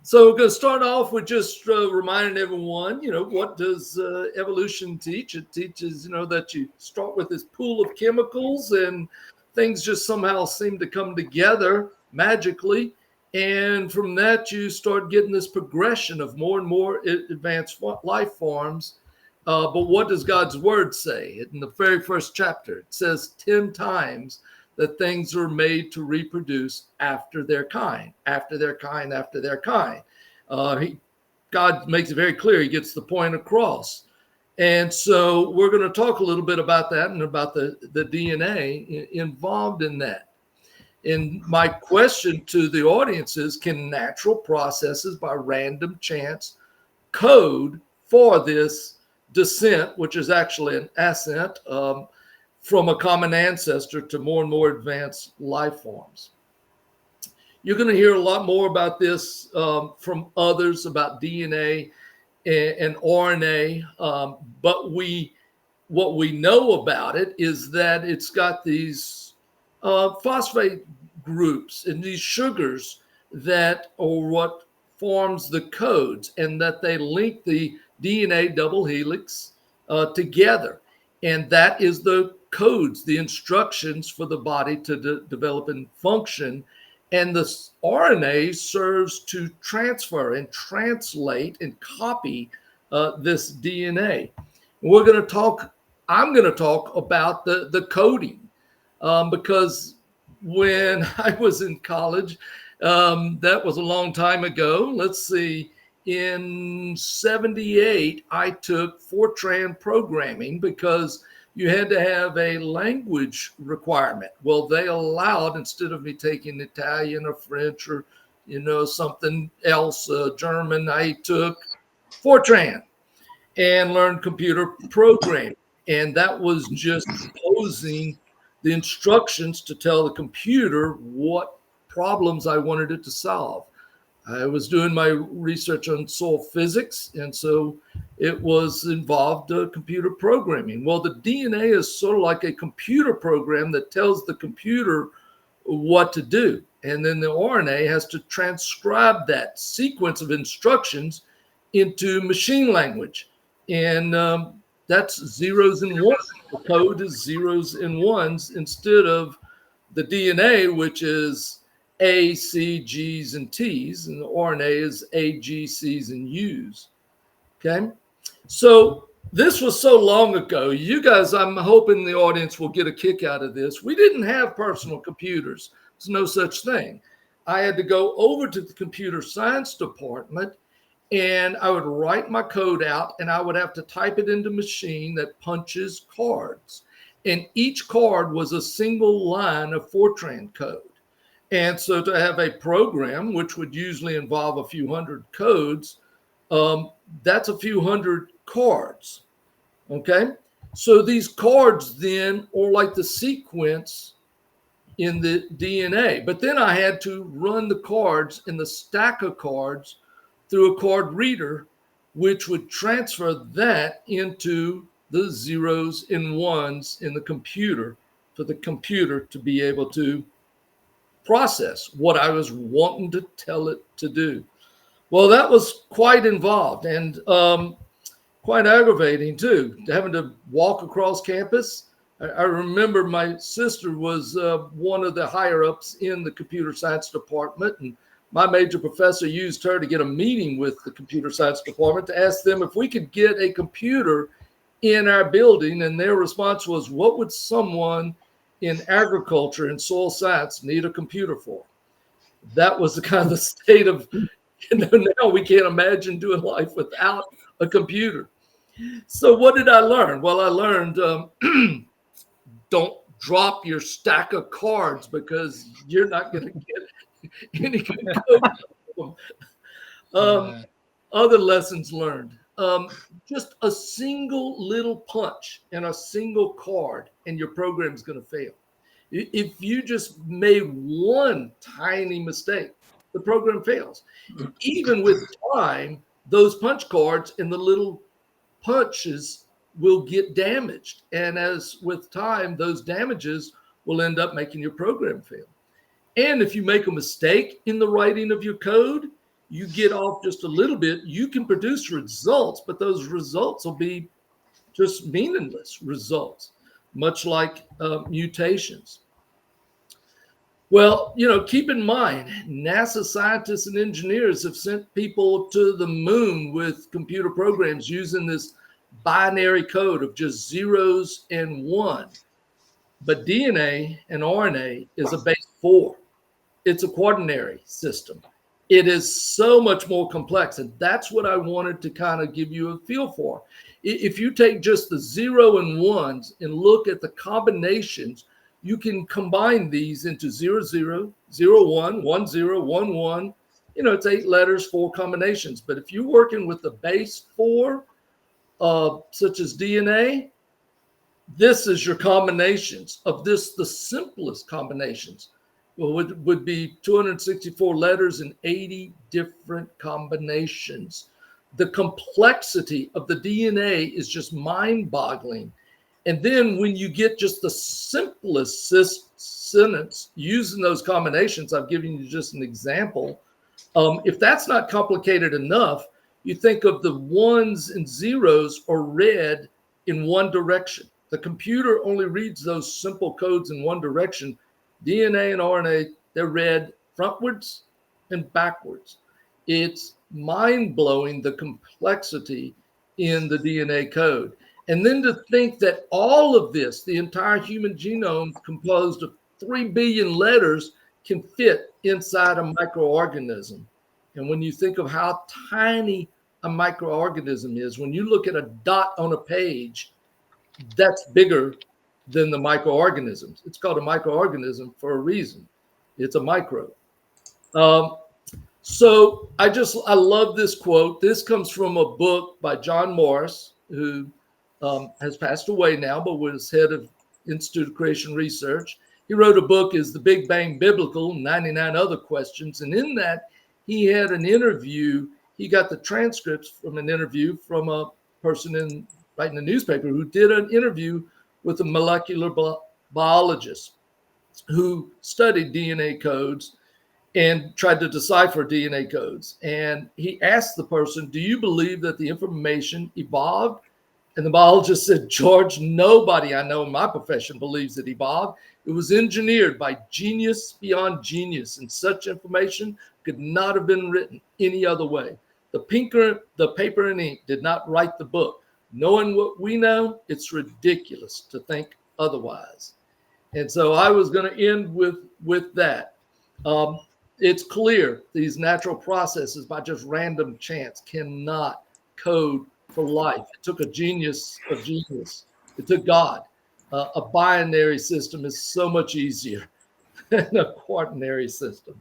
So we're going to start off with just reminding everyone, what does evolution teach? It teaches, that you start with this pool of chemicals and things just somehow seem to come together magically. And from that, you start getting this progression of more and more advanced life forms. But what does God's word say? In the very first chapter, it says 10 times that things are made to reproduce after their kind, after their kind, after their kind. God makes it very clear. He gets the point across. And so we're going to talk a little bit about that and about the DNA involved in that. And my question to the audience is, can natural processes by random chance code for this descent, which is actually an ascent, from a common ancestor to more and more advanced life forms? You're going to hear a lot more about this from others about DNA and RNA. But what we know about it is that it's got these phosphate groups and these sugars that are what forms the codes, and that they link the DNA double helix together. And that is the codes, the instructions for the body to develop and function. And the RNA serves to transfer and translate and copy this DNA. I'm going to talk about the coding because when I was in college, that was a long time ago. Let's see. In 78, I took Fortran programming because you had to have a language requirement. Well, they allowed, instead of me taking Italian or French or, something else, German, I took Fortran and learned computer programming. And that was just posing the instructions to tell the computer what problems I wanted it to solve. I was doing my research on soil physics, and so it was involved computer programming. Well, the DNA is sort of like a computer program that tells the computer what to do. And then the RNA has to transcribe that sequence of instructions into machine language. And that's zeros and ones. The code is zeros and ones instead of the DNA, which is A, C, G's, and T's, and the RNA is A, G, C's, and U's. Okay, so this was so long ago. You guys, I'm hoping the audience will get a kick out of this. We didn't have personal computers. There's no such thing. I had to go over to the computer science department, and I would write my code out, and I would have to type it into a machine that punches cards. And each card was a single line of Fortran code. And so to have a program, which would usually involve a few hundred codes, that's a few hundred cards. Okay. So these cards then are like the sequence in the DNA. But then I had to run the cards in the stack of cards through a card reader, which would transfer that into the zeros and ones in the computer for the computer to be able to process what I was wanting to tell it to do. Well, that was quite involved and quite aggravating too, having to walk across campus. I remember my sister was one of the higher ups in the computer science department, and my major professor used her to get a meeting with the computer science department to ask them if we could get a computer in our building. And their response was, what would someone in agriculture and soil science need a computer for? That was the kind of the state of, now we can't imagine doing life without a computer. So what did I learn? Well, I learned don't drop your stack of cards because you're not going to get any good code. Other lessons learned. Just a single little punch and a single card and your program is going to fail. If you just made one tiny mistake, the program fails. Even with time, those punch cards and the little punches will get damaged. And as with time, those damages will end up making your program fail. And if you make a mistake in the writing of your code, you get off just a little bit, you can produce results, but those results will be just meaningless results, much like mutations. Well, keep in mind, NASA scientists and engineers have sent people to the moon with computer programs using this binary code of just zeros and one. But DNA and RNA is a base 4. It's a quaternary system. It is so much more complex. And that's what I wanted to kind of give you a feel for. If you take just the 0 and 1s and look at the combinations, you can combine these into 0, 0, 0, 1, 1, 0, 1, 1. It's 8 letters, 4 combinations. But if you're working with the base 4, such as DNA, this is your combinations of this. The simplest combinations would be 264 letters and 80 different combinations. The complexity of the DNA is just mind-boggling. And then when you get just the simplest sentence using those combinations, I've given you just an example. If that's not complicated enough, you think of the 1s and 0s are read in one direction. The computer only reads those simple codes in one direction. DNA and RNA, they're read frontwards and backwards. It's mind-blowing, the complexity in the DNA code. And then to think that all of this, the entire human genome composed of 3 billion letters, can fit inside a microorganism. And when you think of how tiny a microorganism is, when you look at a dot on a page, that's bigger than the microorganisms. It's called a microorganism for a reason. It's a microbe. So I love this quote. This comes from a book by John Morris, who has passed away now, but was head of Institute of Creation Research. He wrote a book, Is the Big Bang Biblical? 99 Other Questions. And in that, he had an interview. He got the transcripts from an interview from a person writing the newspaper who did an interview with a molecular biologist who studied DNA codes and tried to decipher DNA codes. And he asked the person, do you believe that the information evolved? And the biologist said, George, nobody I know in my profession believes it evolved. It was engineered by genius beyond genius, and such information could not have been written any other way. The paper and ink did not write the book. Knowing what we know, it's ridiculous to think otherwise. And so I was going to end with that. It's clear these natural processes, by just random chance, cannot code for life. It took a genius of genius. It took God. A binary system is so much easier than a quaternary system.